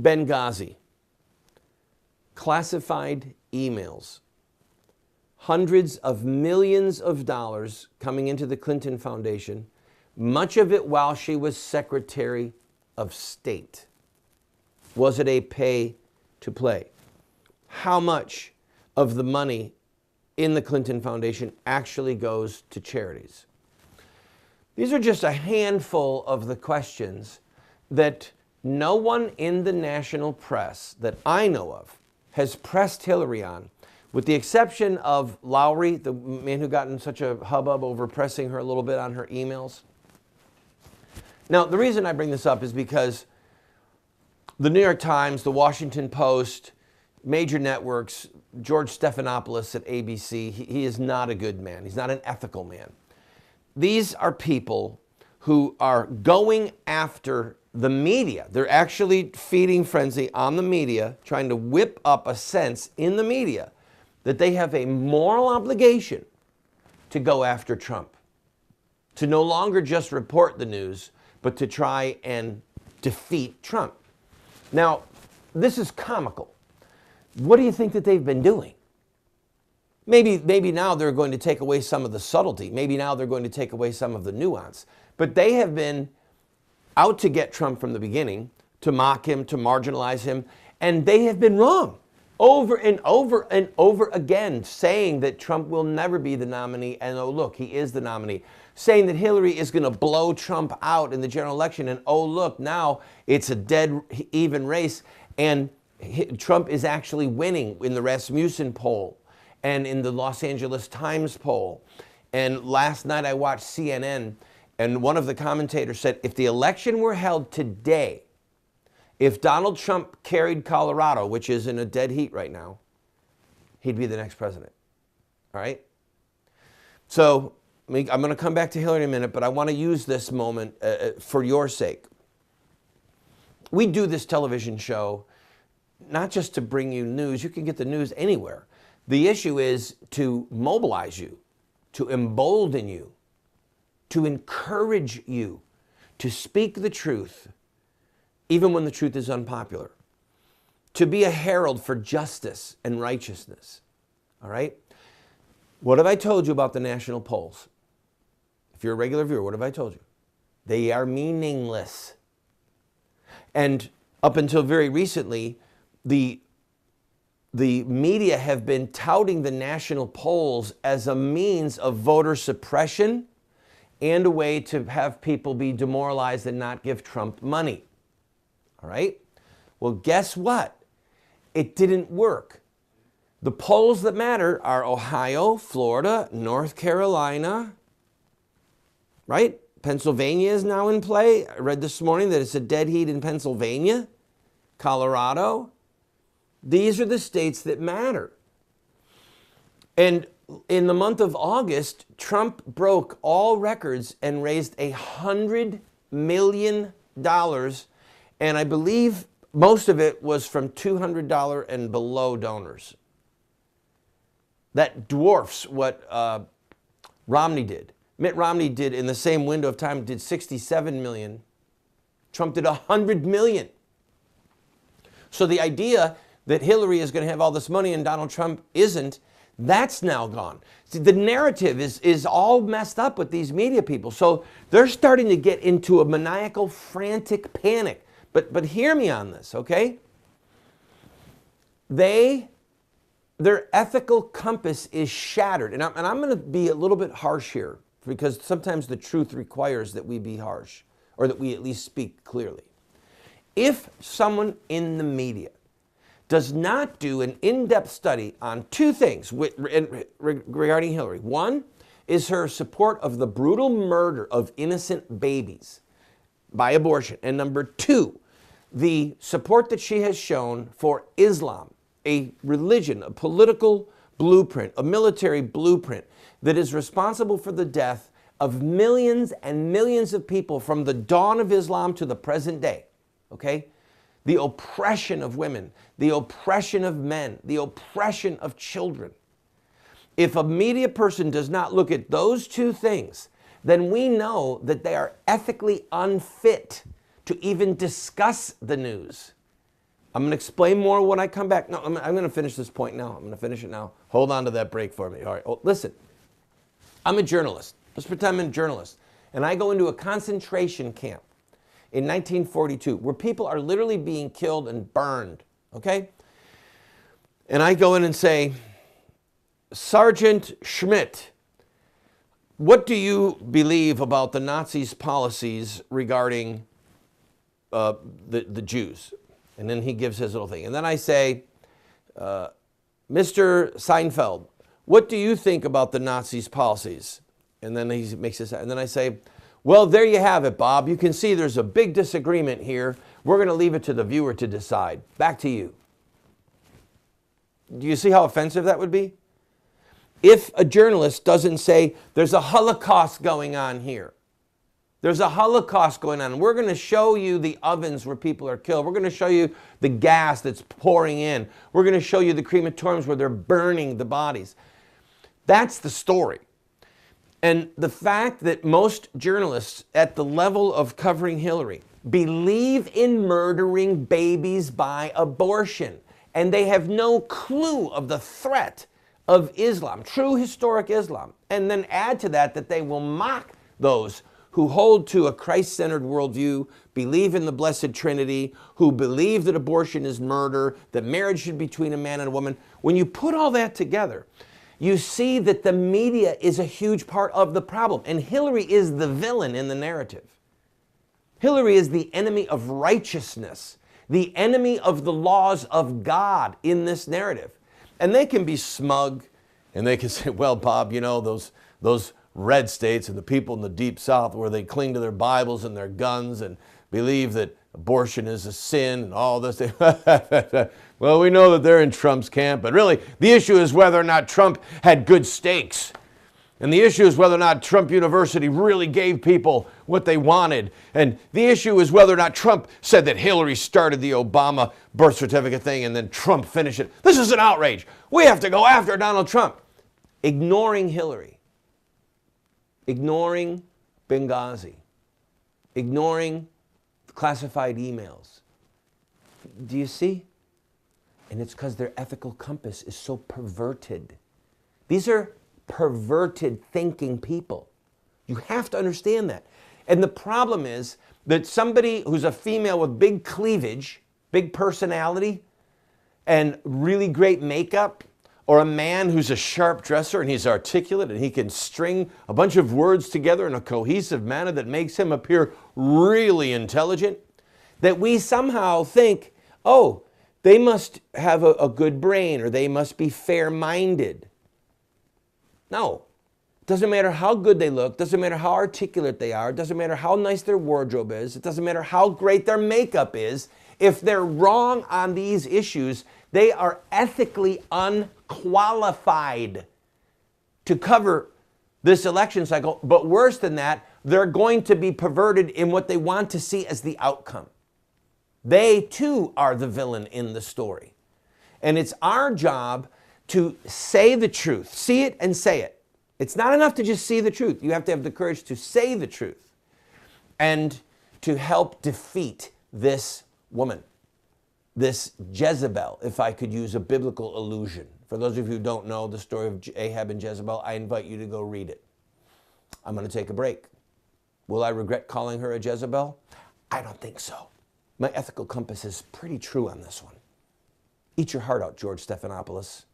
Benghazi, classified emails, hundreds of millions of dollars coming into the Clinton Foundation, much of it while she was Secretary of State. Was it a pay to play? How much of the money in the Clinton Foundation actually goes to charities? These are just a handful of the questions that no one in the national press that I know of has pressed Hillary on, with the exception of Lowry, the man who got in such a hubbub over pressing her a little bit on her emails. Now, the reason I bring this up is because the New York Times, the Washington Post, major networks, George Stephanopoulos at ABC, he is not a good man. He's not an ethical man. These are people who are going after the media. They're actually feeding frenzy on the media, trying to whip up a sense in the media that they have a moral obligation to go after Trump, to no longer just report the news, but to try and defeat Trump. Now, this is comical. What do you think that they've been doing? Maybe now they're going to take away some of the subtlety. Maybe now they're going to take away some of the nuance. But they have been out to get Trump from the beginning, to mock him, to marginalize him, and they have been wrong over and over and over again, saying that Trump will never be the nominee, and oh look, he is the nominee. Saying that Hillary is going to blow Trump out in the general election, and oh look, now it's a dead even race, and Trump is actually winning in the Rasmussen poll and in the Los Angeles Times poll. And last night I watched CNN, and one of the commentators said, if the election were held today, if Donald Trump carried Colorado, which is in a dead heat right now, he'd be the next president. All right? So I'm going to come back to Hillary in a minute, but I want to use this moment for your sake. We do this television show not just to bring you news. You can get the news anywhere. The issue is to mobilize you, to embolden you, to encourage you to speak the truth, even when the truth is unpopular, to be a herald for justice and righteousness. All right? What have I told you about the national polls? If you're a regular viewer, what have I told you? They are meaningless. And up until very recently, the media have been touting the national polls as a means of voter suppression and a way to have people be demoralized and not give Trump money. All right? Well, guess what? It didn't work. The polls that matter are Ohio, Florida, North Carolina, right? Pennsylvania is now in play. I read this morning that it's a dead heat in Pennsylvania, Colorado. These are the states that matter. And in the month of August, Trump broke all records and raised $100 million. And I believe most of it was from $200 and below donors. That dwarfs what Romney did. Mitt Romney did, in the same window of time, did $67 million. Trump did $100 million. So the idea that Hillary is going to have all this money and Donald Trump isn't, that's now gone. See, the narrative is all messed up with these media people. So they're starting to get into a maniacal, frantic panic. But hear me on this, okay? Their ethical compass is shattered. And I'm going to be a little bit harsh here, because sometimes the truth requires that we be harsh, or that we at least speak clearly. If someone in the media does not do an in-depth study on two things regarding Hillary. One is her support of the brutal murder of innocent babies by abortion. And number two, the support that she has shown for Islam, a religion, a political blueprint, a military blueprint that is responsible for the death of millions and millions of people from the dawn of Islam to the present day. Okay? The oppression of women, the oppression of men, the oppression of children. If a media person does not look at those two things, then we know that they are ethically unfit to even discuss the news. I'm going to explain more when I come back. No, I'm going to finish this point now. I'm going to finish it now. Hold on to that break for me. All right. Oh, listen, I'm a journalist. Let's pretend I'm a journalist. And I go into a concentration camp in 1942 where people are literally being killed and burned. Okay? And I go in and say, Sergeant Schmidt, what do you believe about the Nazis' policies regarding the Jews? And then he gives his little thing. And then I say, Mr. Seinfeld, what do you think about the Nazis' policies? And then he makes this, and then I say, well, there you have it, Bob. You can see there's a big disagreement here. We're going to leave it to the viewer to decide. Back to you. Do you see how offensive that would be? If a journalist doesn't say, there's a Holocaust going on here. There's a Holocaust going on. We're going to show you the ovens where people are killed. We're going to show you the gas that's pouring in. We're going to show you the crematoriums where they're burning the bodies. That's the story. And the fact that most journalists at the level of covering Hillary believe in murdering babies by abortion, and they have no clue of the threat of Islam, true historic Islam, and then add to that that they will mock those who hold to a Christ-centered worldview, believe in the Blessed Trinity, who believe that abortion is murder, that marriage should be between a man and a woman. When you put all that together, you see that the media is a huge part of the problem, and Hillary is the villain in the narrative. Hillary is the enemy of righteousness, the enemy of the laws of God in this narrative. And they can be smug, and they can say, well, Bob, you know, those red states and the people in the deep South where they cling to their Bibles and their guns and believe that abortion is a sin and all this. Well, we know that they're in Trump's camp, but really the issue is whether or not Trump had good steaks. And the issue is whether or not Trump University really gave people what they wanted. And the issue is whether or not Trump said that Hillary started the Obama birth certificate thing and then Trump finished it. This is an outrage. We have to go after Donald Trump. Ignoring Hillary. Ignoring Benghazi. Ignoring classified emails. Do you see? And it's because their ethical compass is so perverted. These are perverted thinking people. You have to understand that. And the problem is that somebody who's a female with big cleavage, big personality, and really great makeup, or a man who's a sharp dresser and he's articulate and he can string a bunch of words together in a cohesive manner that makes him appear really intelligent, that we somehow think, oh, they must have a good brain or they must be fair-minded. No. Doesn't matter how good they look, doesn't matter how articulate they are, doesn't matter how nice their wardrobe is, it doesn't matter how great their makeup is. If they're wrong on these issues, they are ethically unqualified to cover this election cycle. But worse than that, they're going to be perverted in what they want to see as the outcome. They too are the villain in the story. And it's our job to say the truth, see it and say it. It's not enough to just see the truth. You have to have the courage to say the truth and to help defeat this woman, this Jezebel, if I could use a biblical allusion. For those of you who don't know the story of Ahab and Jezebel, I invite you to go read it. I'm going to take a break. Will I regret calling her a Jezebel? I don't think so. My ethical compass is pretty true on this one. Eat your heart out, George Stephanopoulos.